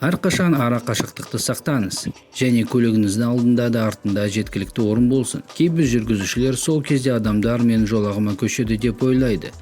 Әрқашан ара қашықтықты сақтаңыз және көлігіңіздің алдында да артында жеткілікті орын болсын. Кейбір жүргізушілер сол кезде адамдар мен жолағыма көшеді деп ойлайды.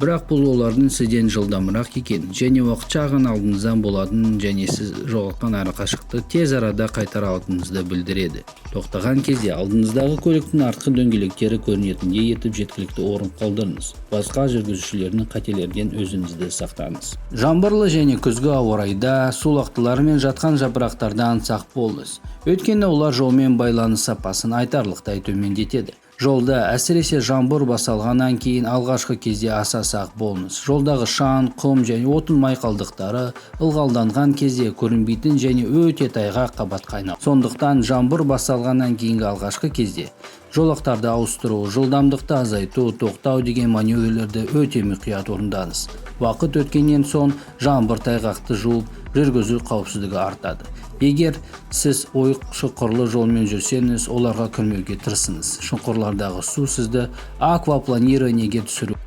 Бірақ бұл олардың сізден жылдамырақ екен және уақытша алдыңыздан болатын және сіз жоғалтқан ара қашықтықты тез арада қайтара алатыныңызды білдіреді. Тоқтаған кезде алдыңыздағы көліктің артқы дөңгелектері көрінетіндей етіп жеткілікті орын қалдырыңыз. Басқа жүргізушілердің қателерден өзіңізді сақтаңыз. Жаңбырлы және күзгі ауа райда сулақтылар мен жатқан жапырақтардан сақ болыңыз. Өйткені олар жолмен байланыс сапасын айтарлықтай төмендетеді. Жолда әсіресе жаңбыр басталғаннан кейін алғашқы кезде аса сақ болыңыз. Жолдағы шаң, құм және отын май қалдықтары ылғалданған кезде көрінбейтін және өте тайғақ қабатқа айналады. Сондықтан жаңбыр басталғаннан кейінгі алғашқы кезде жолақтарды ауыстыру, жылдамдықты азайту, тоқтау деген маневрлерді өте мұқият орындаңыз. Уақыт өткеннен соң жаңбыр тайғақты жуып, жүргізу қауіпсіздігі артады. Егер сіз ойық шұңқырлы жолмен жүрсеңіз, оларға кірмеуге тырысыңыз. Шұңқырлардағы су сізді аквапланированиеге түсіру.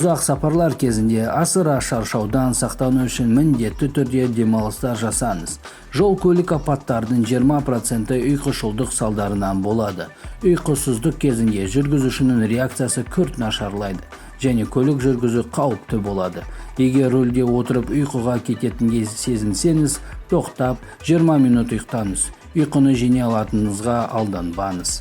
Ұзақ сапарлар кезінде асыра шаршаудан сақтану үшін міндетті түрде демалыстар жасаңыз. Жол-көлік апаттарының 20% ұйқышылдық салдарынан болады. Ұйқысыздық кезінде жүргізушінің реакциясы күрт нашарлайды және көлік жүргізу қауіпті болады. Егер рөлде отырып ұйқыға кететінге сезінсеңіз, тоқтап 20 минут ұйықтаңыз. Ұйқыны жеңе алатыныңызға алданбаңыз.